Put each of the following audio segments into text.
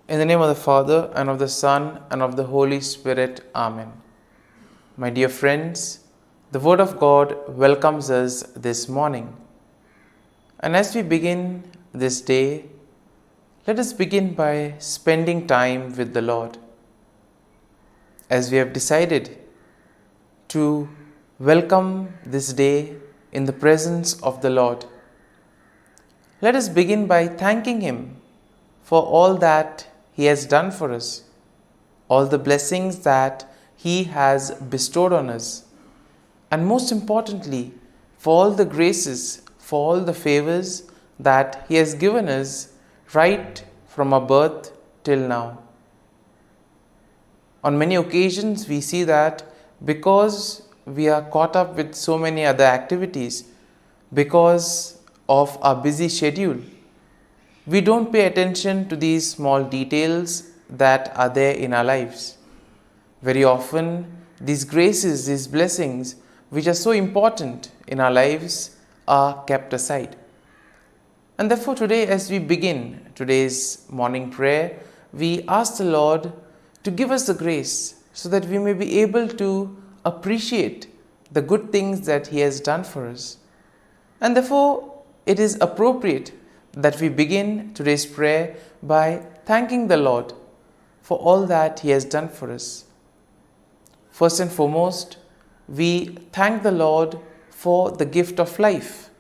In the name of the Father, and of the Son, and of the Holy Spirit. Amen. My dear friends, the Word of God welcomes us this morning. And as we begin this day, let us begin by spending time with the Lord. As we have decided to welcome this day in the presence of the Lord, let us begin by thanking Him for all that He has done for us, all the blessings that He has bestowed on us, and most importantly, for all the graces, for all the favors that He has given us right from our birth till now. On many occasions, we see that because we are caught up with so many other activities, because of our busy schedule, we don't pay attention to these small details that are there in our lives. Very often, these graces, these blessings, which are so important in our lives, are kept aside. And therefore today, as we begin today's morning prayer, we ask the Lord to give us the grace so that we may be able to appreciate the good things that He has done for us. And therefore, it is appropriate that we begin today's prayer by thanking the Lord for all that He has done for us. First and foremost, we thank the Lord for the gift of life,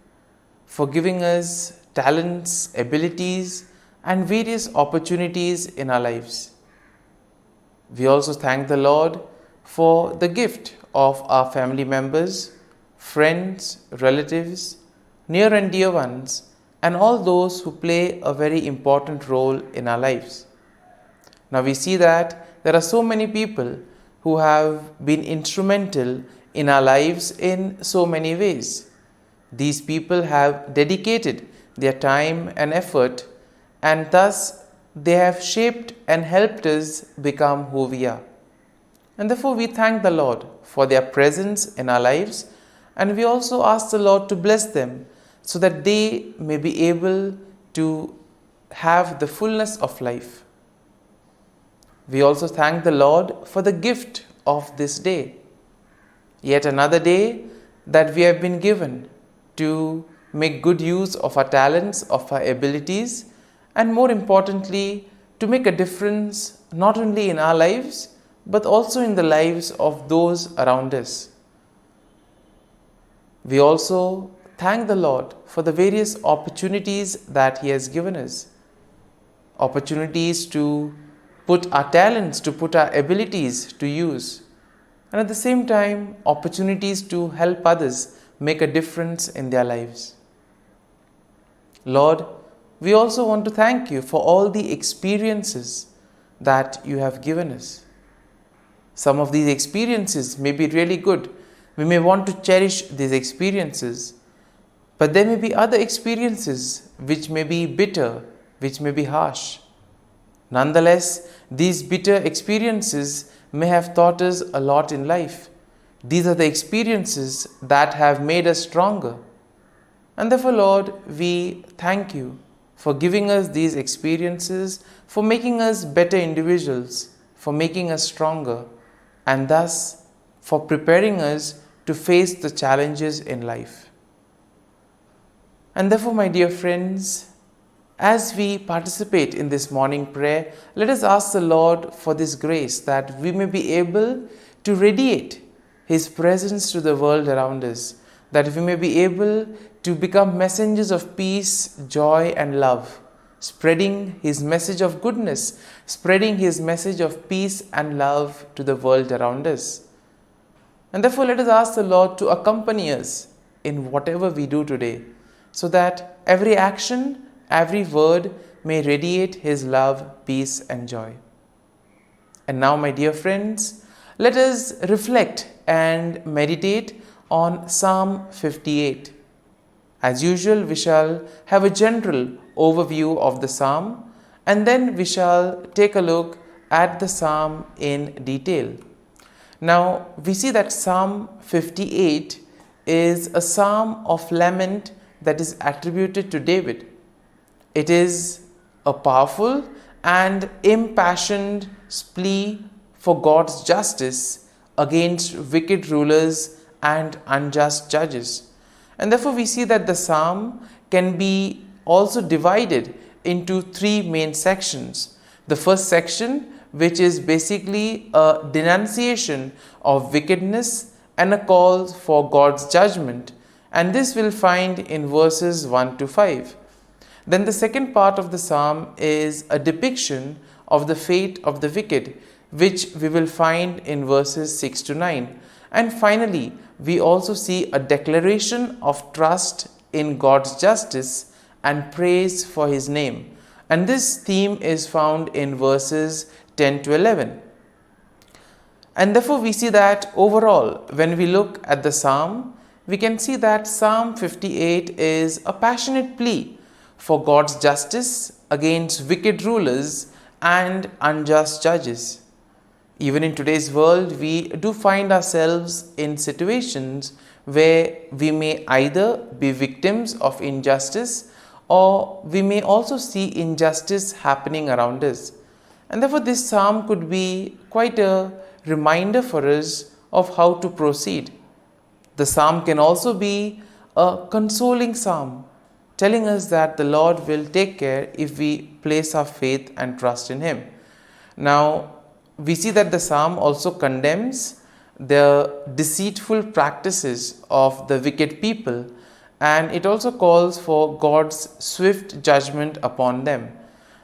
for giving us talents, abilities, and various opportunities in our lives. We also thank the Lord for the gift of our family members, friends, relatives, near and dear ones, and all those who play a very important role in our lives. Now we see that there are so many people who have been instrumental in our lives in so many ways. These people have dedicated their time and effort, and thus they have shaped and helped us become who we are. And therefore we thank the Lord for their presence in our lives, and we also ask the Lord to bless them so that they may be able to have the fullness of life. We also thank the Lord for the gift of this day, yet another day that we have been given to make good use of our talents, of our abilities, and more importantly, to make a difference not only in our lives, but also in the lives of those around us. We also thank the Lord for the various opportunities that He has given us. Opportunities to put our talents, to put our abilities to use. And at the same time, opportunities to help others make a difference in their lives. Lord, we also want to thank You for all the experiences that You have given us. Some of these experiences may be really good. We may want to cherish these experiences. But there may be other experiences which may be bitter, which may be harsh. Nonetheless, these bitter experiences may have taught us a lot in life. These are the experiences that have made us stronger. And therefore, Lord, we thank You for giving us these experiences, for making us better individuals, for making us stronger, and thus for preparing us to face the challenges in life. And therefore, my dear friends, as we participate in this morning prayer, let us ask the Lord for this grace that we may be able to radiate His presence to the world around us, that we may be able to become messengers of peace, joy, and love, spreading His message of goodness, spreading His message of peace and love to the world around us. And therefore, let us ask the Lord to accompany us in whatever we do today, so that every action, every word may radiate His love, peace, and joy. And now, my dear friends, let us reflect and meditate on Psalm 58. As usual, we shall have a general overview of the psalm, and then we shall take a look at the psalm in detail. Now, we see that Psalm 58 is a psalm of lament that is attributed to David. It is a powerful and impassioned plea for God's justice against wicked rulers and unjust judges. And therefore we see that the psalm can be also divided into three main sections. The first section, which is basically a denunciation of wickedness and a call for God's judgment, and this we'll find in verses 1 to 5. Then the second part of the psalm is a depiction of the fate of the wicked, which we will find in verses 6 to 9. And finally, we also see a declaration of trust in God's justice and praise for his name. And this theme is found in verses 10 to 11. And therefore we see that overall, when we look at the psalm, we can see that Psalm 58 is a passionate plea for God's justice against wicked rulers and unjust judges. Even in today's world, we do find ourselves in situations where we may either be victims of injustice or we may also see injustice happening around us. And therefore this psalm could be quite a reminder for us of how to proceed. The psalm can also be a consoling psalm, telling us that the Lord will take care if we place our faith and trust in him. Now, we see that the psalm also condemns the deceitful practices of the wicked people, and it also calls for God's swift judgment upon them.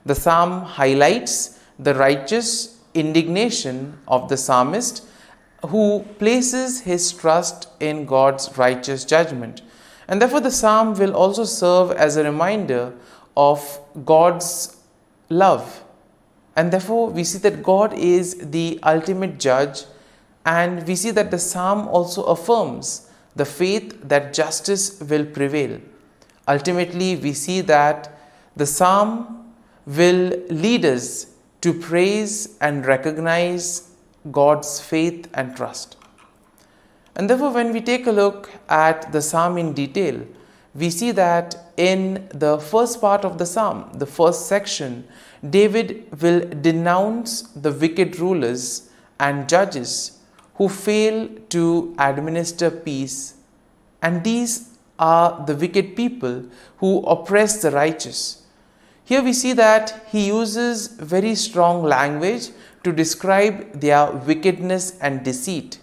The psalm highlights the righteous indignation of the psalmist, who places his trust in God's righteous judgment. And therefore the psalm will also serve as a reminder of God's love. And therefore we see that God is the ultimate judge, and we see that the psalm also affirms the faith that justice will prevail. Ultimately we see that the psalm will lead us to praise and recognize God's faith and trust. And therefore when we take a look at the psalm in detail, we see that in the first part of the psalm, the first section, David will denounce the wicked rulers and judges who fail to administer peace. And these are the wicked people who oppress the righteous. Here we see that he uses very strong language to describe their wickedness and deceit,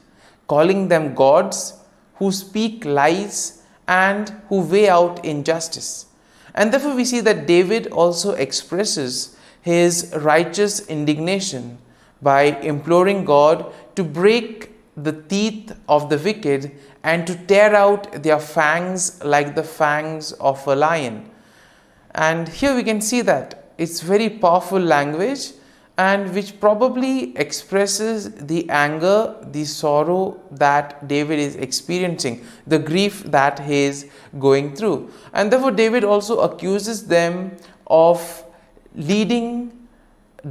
calling them gods who speak lies and who weigh out injustice. And therefore we see that David also expresses his righteous indignation by imploring God to break the teeth of the wicked and to tear out their fangs like the fangs of a lion. And here we can see that it's very powerful language, and which probably expresses the anger, the sorrow that David is experiencing, the grief that he is going through. And therefore David also accuses them of being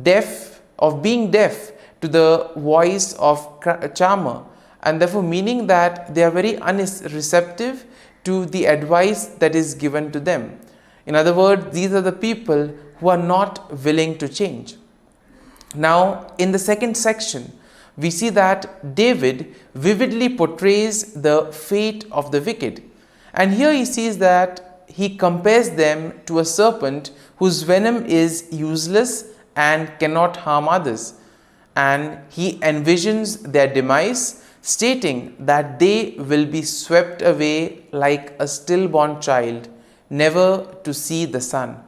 deaf to the voice of charmer, and therefore meaning that they are very unreceptive to the advice that is given to them. In other words, these are the people who are not willing to change. Now, in the second section, we see that David vividly portrays the fate of the wicked. And here he sees that he compares them to a serpent whose venom is useless and cannot harm others. And he envisions their demise, stating that they will be swept away like a stillborn child, never to see the sun.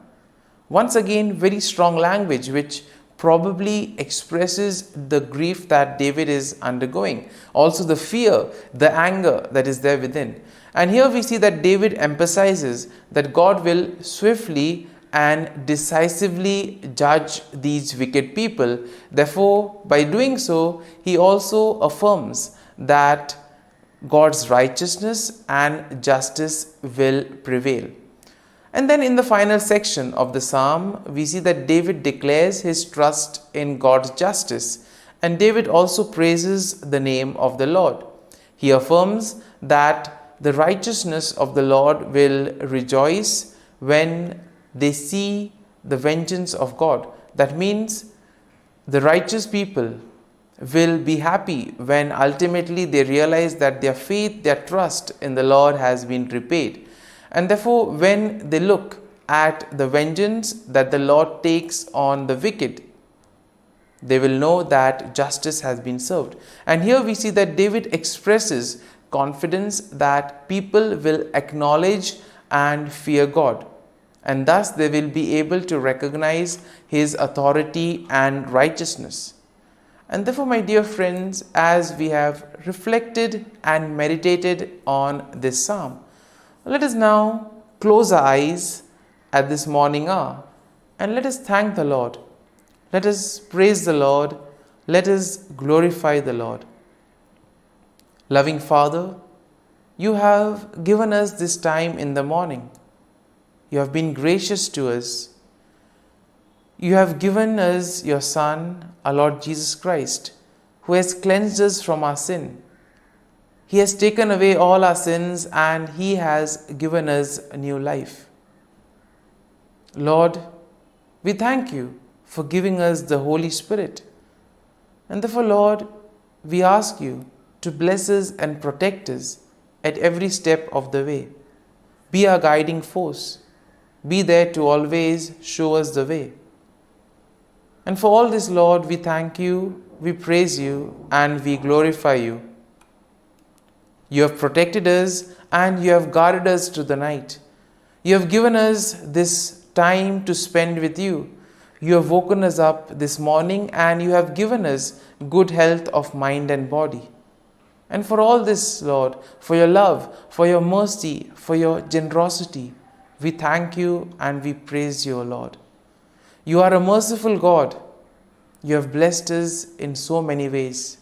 Once again, very strong language which probably expresses the grief that David is undergoing. Also the fear, the anger that is there within. And here we see that David emphasizes that God will swiftly and decisively judge these wicked people. Therefore, by doing so, he also affirms that God's righteousness and justice will prevail. And then in the final section of the psalm, we see that David declares his trust in God's justice, and David also praises the name of the Lord. He affirms that the righteousness of the Lord will rejoice when they see the vengeance of God. That means the righteous people will be happy when ultimately they realize that their faith, their trust in the Lord has been repaid. And therefore, when they look at the vengeance that the Lord takes on the wicked, they will know that justice has been served. And here we see that David expresses confidence that people will acknowledge and fear God, and thus they will be able to recognize His authority and righteousness. And therefore, my dear friends, as we have reflected and meditated on this psalm, let us now close our eyes at this morning hour and let us thank the Lord. Let us praise the Lord. Let us glorify the Lord. Loving Father, you have given us this time in the morning. You have been gracious to us. You have given us your Son, our Lord Jesus Christ, who has cleansed us from our sin. He has taken away all our sins and He has given us a new life. Lord, we thank you for giving us the Holy Spirit. And therefore, Lord, we ask you to bless us and protect us at every step of the way. Be our guiding force. Be there to always show us the way. And for all this, Lord, we thank you, we praise you, and we glorify you. You have protected us and you have guarded us through the night. You have given us this time to spend with you. You have woken us up this morning and you have given us good health of mind and body. And for all this, Lord, for your love, for your mercy, for your generosity, we thank you and we praise you, O Lord. You are a merciful God. You have blessed us in so many ways.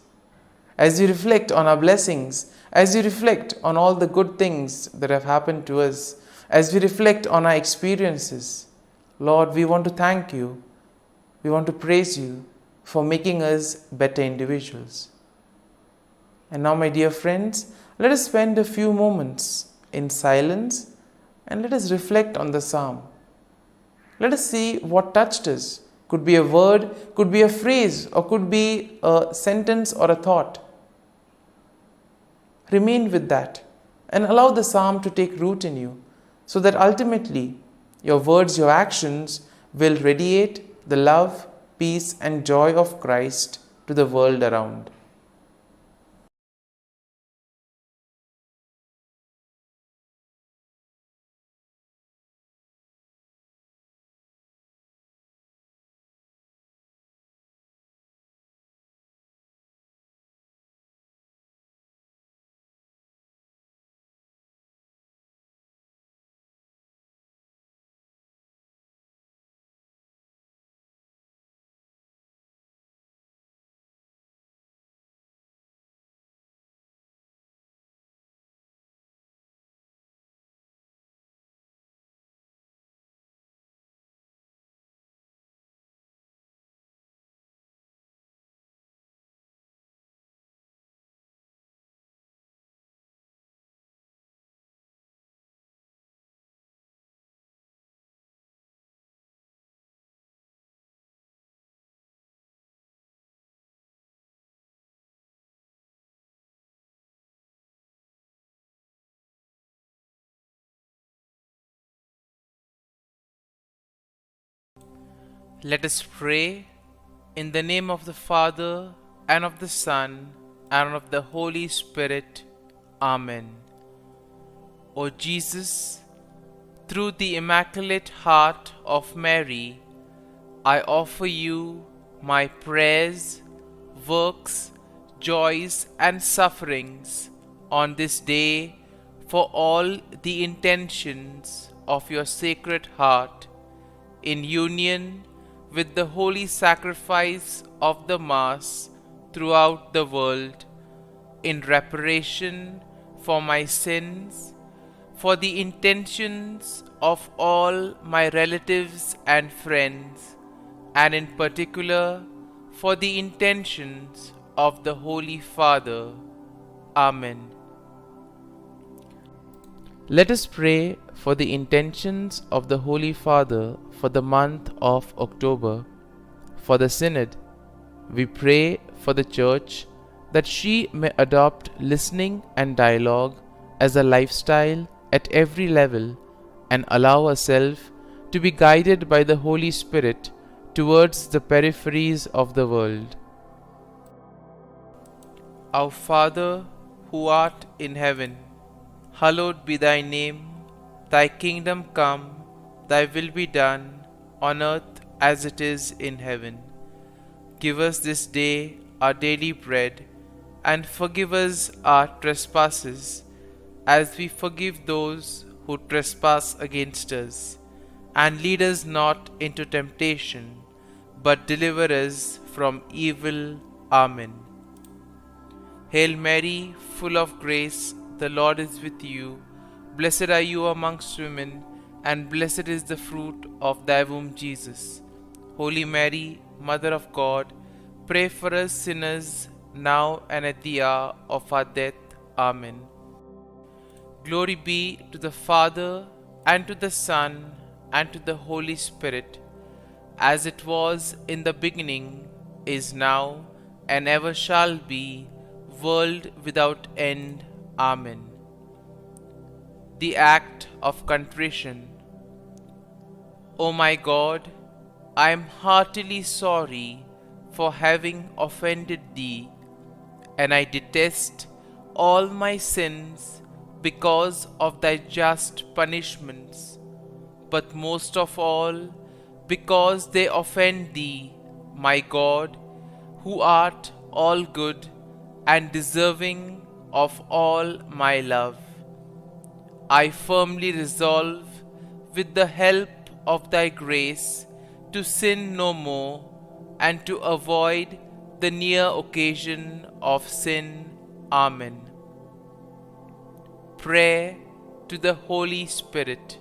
As you reflect on our blessings, as you reflect on all the good things that have happened to us, as we reflect on our experiences, Lord, we want to thank you. We want to praise you for making us better individuals. And now, my dear friends, let us spend a few moments in silence and let us reflect on the psalm. Let us see what touched us. Could be a word, could be a phrase, or could be a sentence or a thought. Remain with that and allow the psalm to take root in you, so that ultimately your words, your actions will radiate the love, peace, and joy of Christ to the world around. Let us pray in the name of the Father, and of the Son, and of the Holy Spirit. Amen. O Jesus, through the Immaculate Heart of Mary, I offer you my prayers, works, joys, and sufferings on this day for all the intentions of your Sacred Heart, in union with the holy sacrifice of the Mass throughout the world, in reparation for my sins, for the intentions of all my relatives and friends, and in particular for the intentions of the Holy Father. Amen. Let us pray for the intentions of the Holy Father for the month of October. for the Synod. We pray for the Church that she may adopt listening and dialogue as a lifestyle at every level and allow herself to be guided by the Holy Spirit towards the peripheries of the world. Our Father, who art in heaven, hallowed be thy name. Thy kingdom come, thy will be done, on earth as it is in heaven. Give us this day our daily bread, and forgive us our trespasses, as we forgive those who trespass against us. And lead us not into temptation, but deliver us from evil. Amen. Hail Mary, full of grace, the Lord is with you. Blessed are you amongst women, and blessed is the fruit of thy womb, Jesus. Holy Mary, Mother of God, pray for us sinners, now and at the hour of our death. Amen. Glory be to the Father, and to the Son, and to the Holy Spirit, as it was in the beginning, is now, and ever shall be, world without end. Amen. The Act of Contrition. O my God, I am heartily sorry for having offended thee, and I detest all my sins because of thy just punishments, but most of all because they offend thee, my God, who art all good and deserving of all my love. I firmly resolve, with the help of thy grace, to sin no more, and to avoid the near occasion of sin. Amen. Prayer to the Holy Spirit.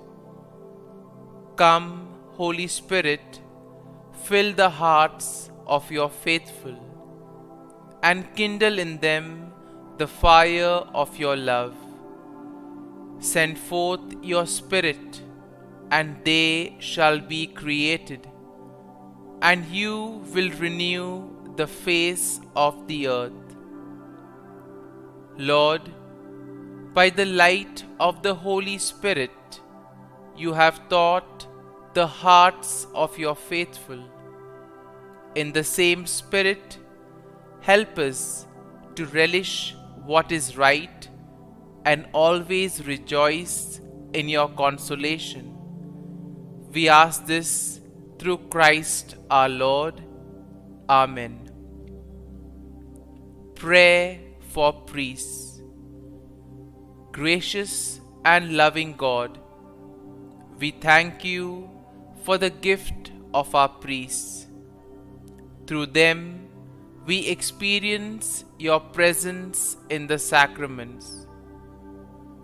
Come, Holy Spirit, fill the hearts of your faithful, and kindle in them the fire of your love. Send forth your Spirit, and they shall be created, and you will renew the face of the earth. Lord, by the light of the Holy Spirit, you have taught the hearts of your faithful. In the same Spirit, help us to relish what is right and always rejoice in your consolation. We ask this through Christ our Lord. Amen. Prayer for priests. Gracious and loving God, we thank you for the gift of our priests. Through them, we experience your presence in the sacraments.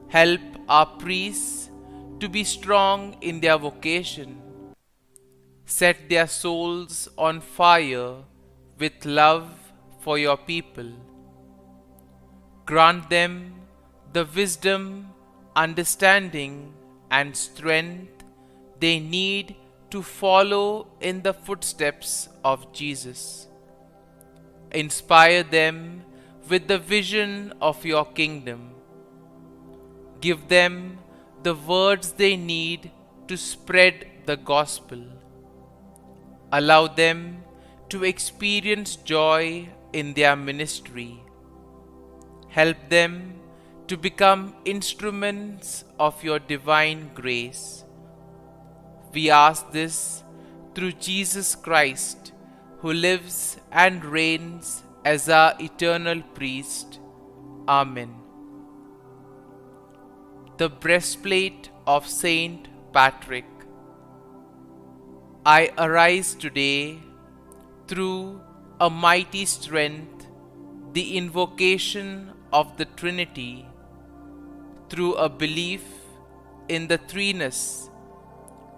Help our priests to be strong in their vocation. Set their souls on fire with love for your people. Grant them the wisdom, understanding, and strength they need to follow in the footsteps of Jesus. Inspire them with the vision of your kingdom. Give them the words they need to spread the gospel. Allow them to experience joy in their ministry. Help them to become instruments of your divine grace. We ask this through Jesus Christ, who lives and reigns as our eternal priest. Amen. The breastplate of Saint Patrick. I arise today through a mighty strength, the invocation of the Trinity, through a belief in the threeness,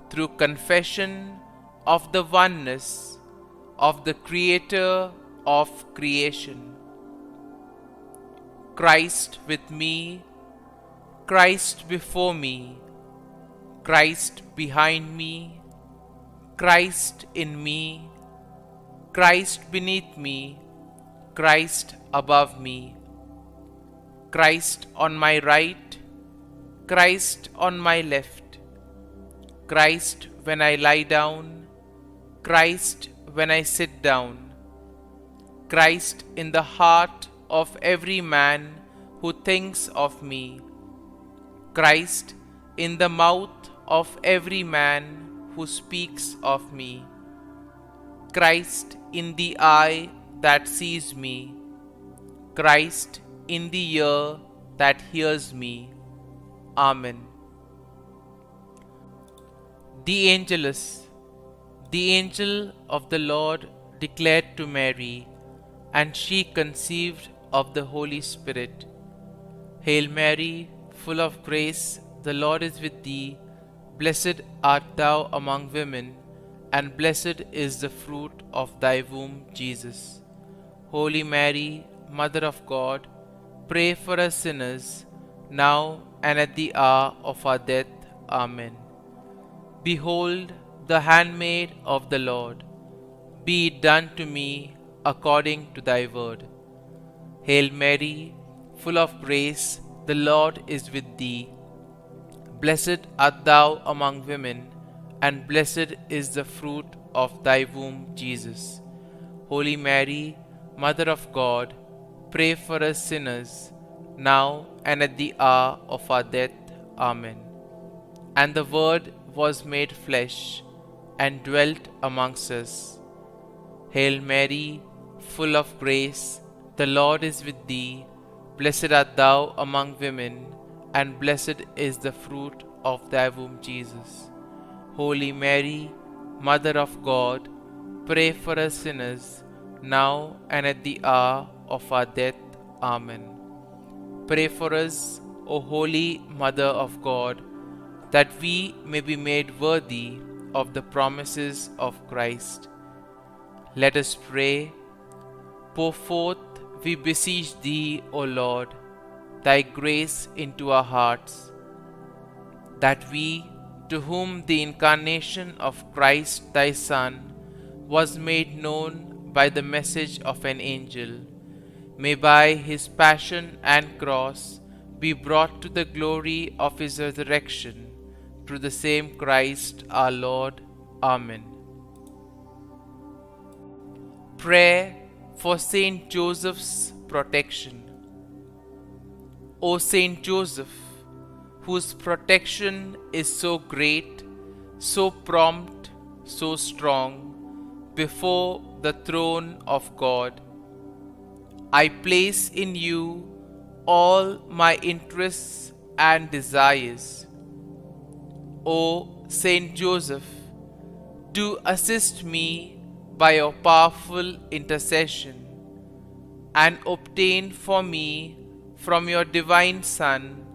through confession of the oneness of the Creator of creation. Christ with me, Christ before me, Christ behind me, Christ in me, Christ beneath me, Christ above me, Christ on my right, Christ on my left, Christ when I lie down, Christ when I sit down, Christ in the heart of every man who thinks of me, Christ in the mouth of every man who speaks of me, Christ in the eye that sees me, Christ in the ear that hears me. Amen. The Angelus. The angel of the Lord declared to Mary, and she conceived of the Holy Spirit. Hail Mary, full of grace, the Lord is with thee. Blessed art thou among women, and blessed is the fruit of thy womb, Jesus. Holy Mary, Mother of God, pray for us sinners, now and at the hour of our death. Amen. Behold, the handmaid of the Lord. Be it done to me according to thy word. Hail Mary, full of grace, the Lord is with thee. Blessed art thou among women, and blessed is the fruit of thy womb, Jesus. Holy Mary, Mother of God, pray for us sinners, now and at the hour of our death. Amen. And the Word was made flesh, and dwelt amongst us. Hail Mary, full of grace, the Lord is with thee. Blessed art thou among women, and blessed is the fruit of thy womb, Jesus. Holy Mary, Mother of God, pray for us sinners, now and at the hour of our death. Amen. Pray for us, O Holy Mother of God, that we may be made worthy of the promises of Christ. Let us pray. Pour forth, we beseech thee, O Lord, thy grace into our hearts, that we, to whom the incarnation of Christ thy Son was made known by the message of an angel, may by his passion and cross be brought to the glory of his resurrection, through the same Christ our Lord. Amen. Prayer for Saint Joseph's protection. O Saint Joseph, whose protection is so great, so prompt, so strong, before the throne of God, I place in you all my interests and desires. O Saint Joseph, do assist me by your powerful intercession, and obtain for me from your divine Son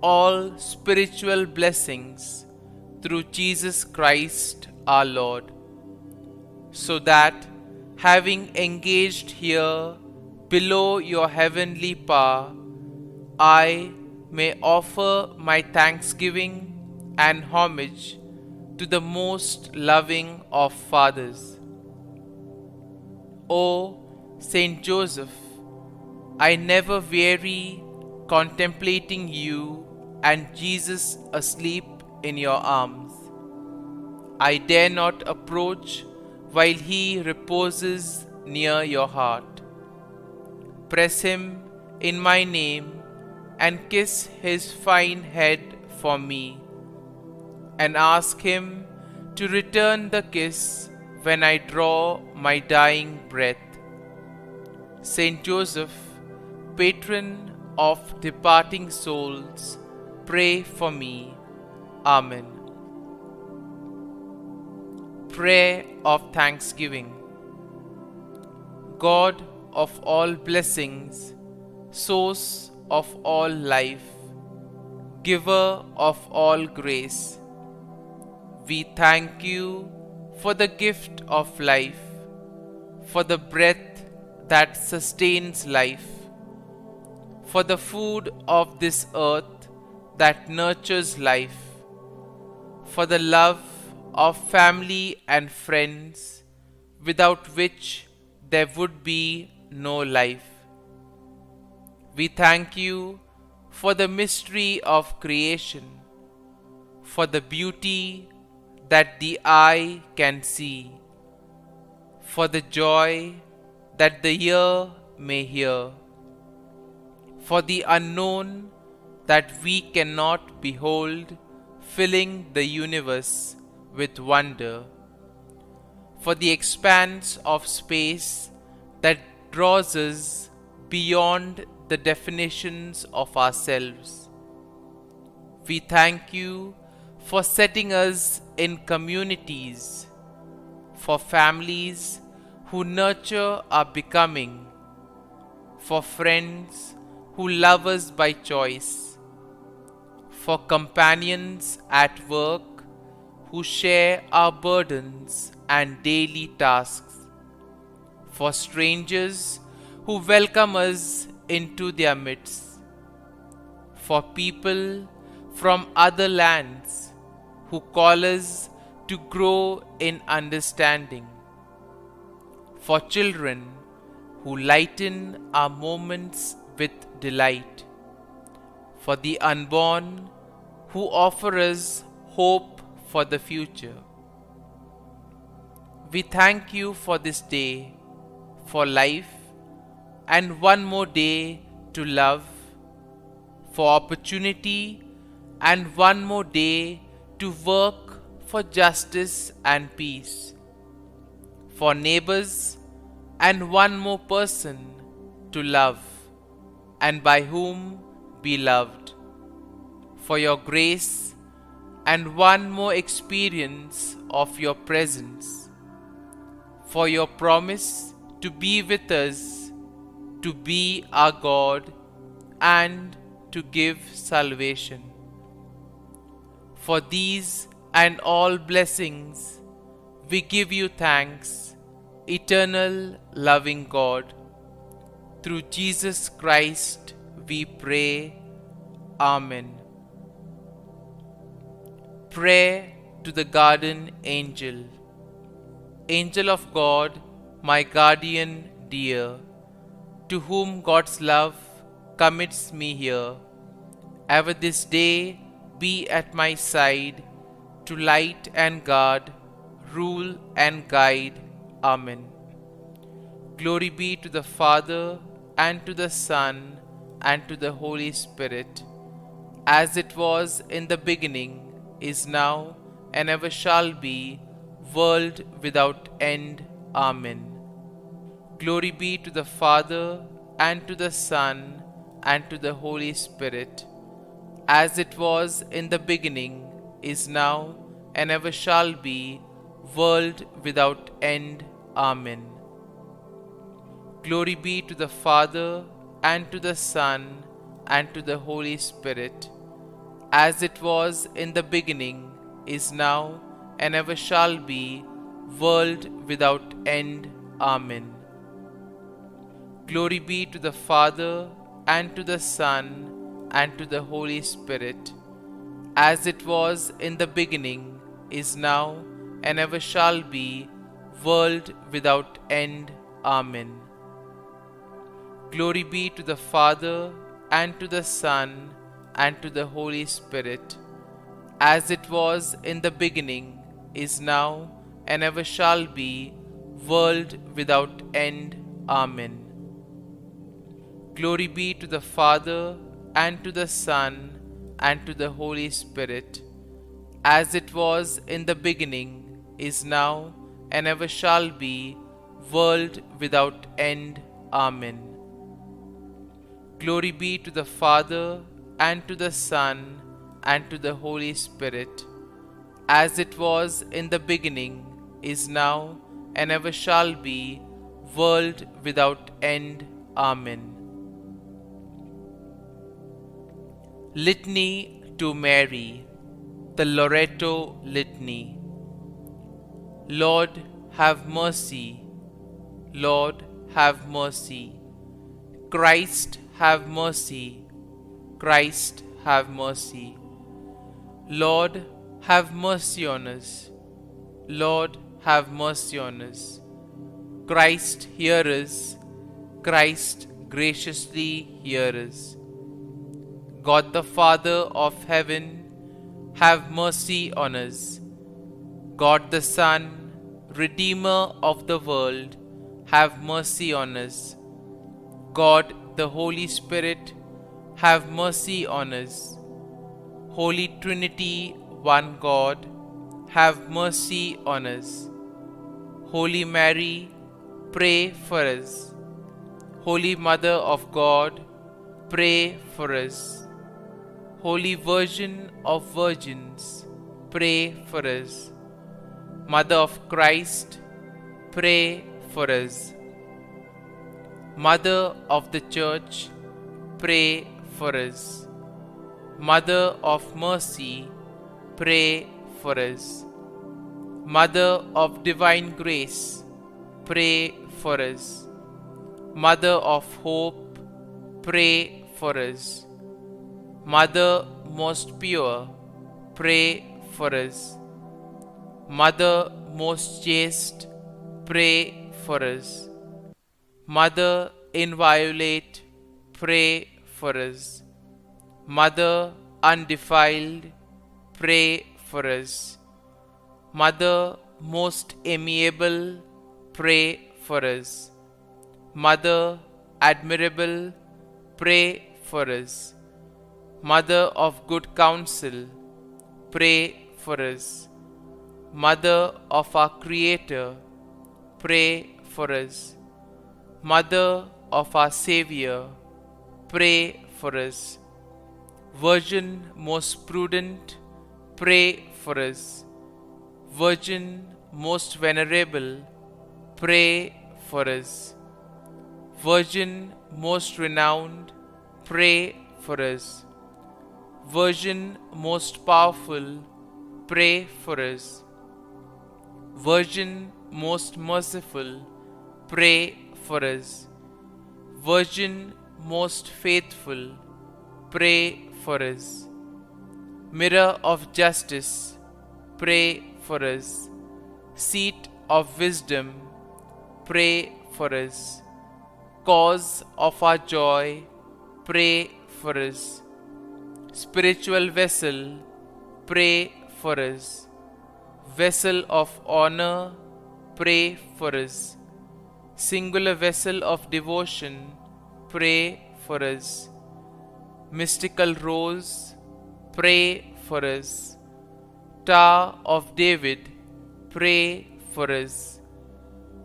all spiritual blessings through Jesus Christ our Lord, so that, having engaged here below your heavenly power, I may offer my thanksgiving and homage to the most loving of fathers. O Saint Joseph, I never weary contemplating you and Jesus asleep in your arms. I dare not approach while he reposes near your heart. Press him in my name and kiss his fine head for me, and ask him to return the kiss when I draw my dying breath. Saint Joseph, patron of departing souls, pray for me. Amen. Prayer of Thanksgiving. God of all blessings, source of all life, giver of all grace, we thank you for the gift of life, for the breath that sustains life, for the food of this earth that nurtures life, for the love of family and friends, without which there would be no life. We thank you for the mystery of creation, for the beauty that the eye can see, for the joy that the ear may hear, for the unknown that we cannot behold, filling the universe with wonder, for the expanse of space that draws us beyond the definitions of ourselves. We thank you for setting us in communities, for families who nurture our becoming, for friends who love us by choice, for companions at work who share our burdens and daily tasks, for strangers who welcome us into their midst, for people from other lands who call us to grow in understanding, for children who lighten our moments with delight, for the unborn who offer us hope for the future. We thank you for this day, for life, and one more day to love, for opportunity, and one more day to work for justice and peace, for neighbors, and one more person to love, and by whom be loved, for your grace, and one more experience of your presence, for your promise to be with us, to be our God, and to give salvation. For these and all blessings, we give you thanks, eternal loving God. Through Jesus Christ we pray. Amen. Prayer to the Guardian Angel. Angel of God, my guardian dear, to whom God's love commits me here, ever this day be at my side, to light and guard, rule and guide. Amen. Glory be to the Father, and to the Son, and to the Holy Spirit, as it was in the beginning, is now, and ever shall be, world without end. Amen. Glory be to the Father, and to the Son, and to the Holy Spirit, as it was in the beginning, is now, and ever shall be, world without end. Amen. Glory be to the Father, and to the Son, and to the Holy Spirit, as it was in the beginning, is now, and ever shall be, world without end. Amen. Glory be to the Father, and to the Son, and to the Holy Spirit, as it was in the beginning, is now, and ever shall be, world without end. Amen. Glory be to the Father, and to the Son, and to the Holy Spirit, as it was in the beginning, is now, and ever shall be, world without end. Amen. Glory be to the Father, and to the Son, and to the Holy Spirit, as it was in the beginning, is now, and ever shall be, world without end. Amen. Glory be to the Father, and to the Son, and to the Holy Spirit, as it was in the beginning, is now, and ever shall be, world without end. Amen. Litany to Mary, the Loreto Litany. Lord, have mercy. Lord, have mercy. Christ, have mercy. Christ, have mercy. Lord, have mercy on us. Lord, have mercy on us. Christ, hear us. Christ, graciously hear us. God the Father of heaven, have mercy on us. God the Son, Redeemer of the world, have mercy on us. God the Holy Spirit, have mercy on us. Holy Trinity, one God, have mercy on us. Holy Mary, pray for us. Holy Mother of God, pray for us. Holy Virgin of Virgins, pray for us. Mother of Christ, pray for us. Mother of the Church, pray for us. Mother of Mercy, pray for us. Mother of Divine Grace, pray for us. Mother of Hope, pray for us. Mother most pure, pray for us. Mother most chaste, pray for us. Mother inviolate, pray for us. Mother undefiled, pray for us. Mother most amiable, pray for us. Mother admirable, pray for us. Mother of good counsel, pray for us. Mother of our Creator, pray for us. Mother of our Savior, pray for us. Virgin most prudent, pray for us. Virgin most venerable, pray for us. Virgin most renowned, pray for us. Virgin most powerful, pray for us. Virgin most merciful, pray for us. Virgin most faithful, pray for us. Mirror of justice, pray for us. Seat of wisdom, pray for us. Cause of our joy, pray for us. Spiritual vessel, pray for us. Vessel of honor, pray for us. Singular vessel of devotion, pray for us. Mystical rose, pray for us. Tower of David, pray for us.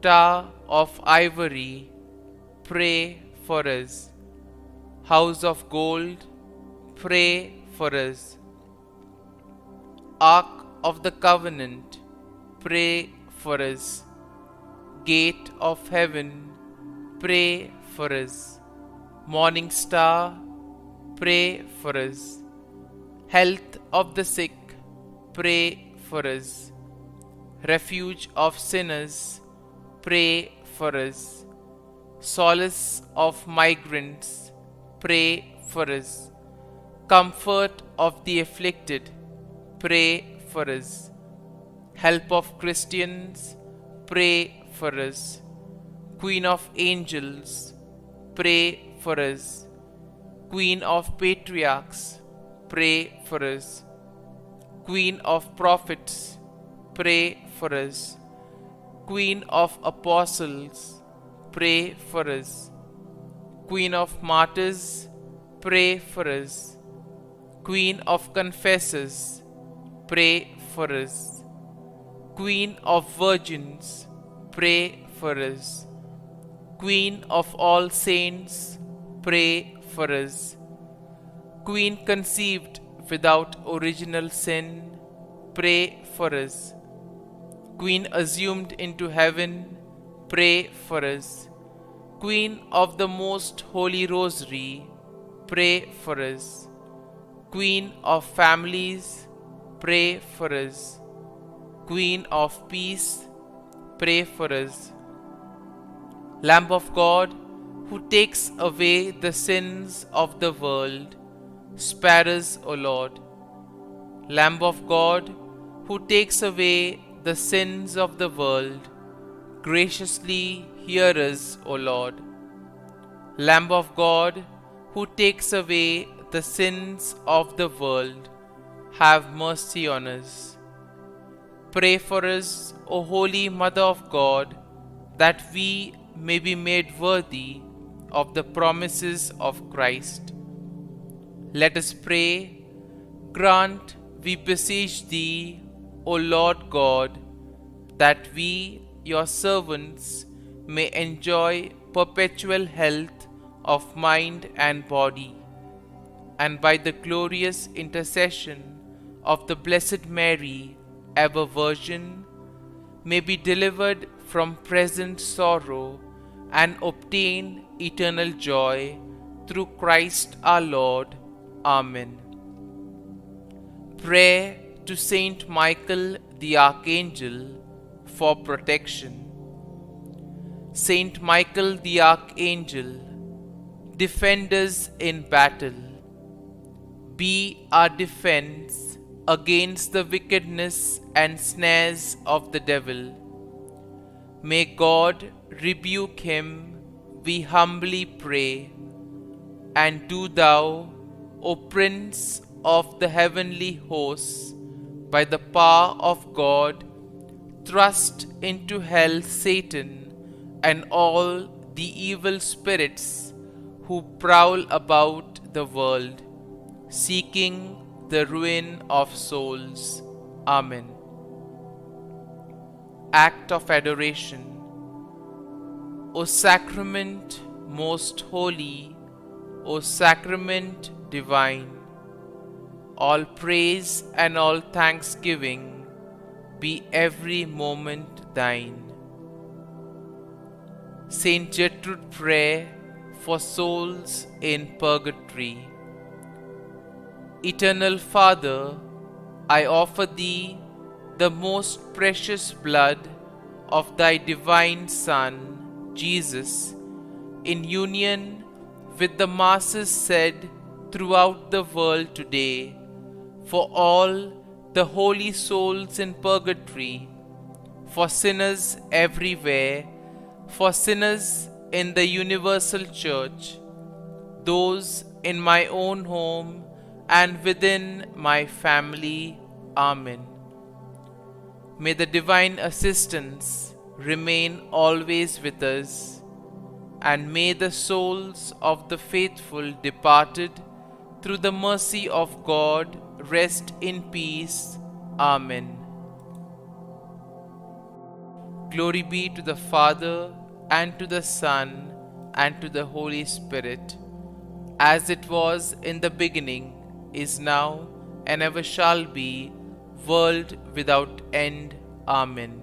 Tower of ivory, pray for us. House of gold, pray for us. Ark of the covenant, pray for us. Gate of heaven, pray for us. Morning star, pray for us. Health of the sick, pray for us. Refuge of sinners, pray for us. Solace of migrants, pray for us. Comfort of the afflicted, pray for us. Help of Christians, pray for us. Queen of angels, pray for us. Queen of patriarchs, pray for us. Queen of prophets, pray for us. Queen of apostles, pray for us. Queen of martyrs, pray for us. Queen of confessors, pray for us. Queen of virgins, pray for us. Queen of all saints, pray for us. Queen conceived without original sin, pray for us. Queen assumed into heaven, pray for us. Queen of the most holy rosary, pray for us. Queen of families, pray for us. Queen of peace, pray for us. Lamb of God, who takes away the sins of the world, spare us, O Lord. Lamb of God, who takes away the sins of the world, graciously hear us, O Lord. Lamb of God, who takes away the sins of the world, have mercy on us. Pray for us, O Holy Mother of God, that we may be made worthy of the promises of Christ. Let us pray. Grant, we beseech Thee, O Lord God, that we, Your servants, may enjoy perpetual health of mind and body, and by the glorious intercession of the Blessed Mary, ever Virgin, may be delivered from present sorrow and obtain eternal joy through Christ our Lord. Amen. Prayer to Saint Michael the Archangel for protection. Saint Michael the Archangel, defend us in battle. Be our defense against the wickedness and snares of the devil. May God rebuke him, we humbly pray. And do Thou, O Prince of the heavenly hosts, by the power of God, thrust into hell Satan and all the evil spirits who prowl about the world, seeking the ruin of souls. Amen. Act of Adoration. O Sacrament most holy, O Sacrament divine, all praise and all thanksgiving be every moment Thine. Saint Gertrude Prayer for souls in purgatory. Eternal Father, I offer Thee the most precious blood of Thy divine Son, Jesus, in union with the masses said throughout the world today, for all the holy souls in purgatory, for sinners everywhere, for sinners in the universal church, those in my own home and within my family. Amen. May the divine assistance remain always with us, and may the souls of the faithful departed through the mercy of God rest in peace. Amen. Glory be to the Father, and to the Son, and to the Holy Spirit, as it was in the beginning, is now, and ever shall be, world without end. Amen.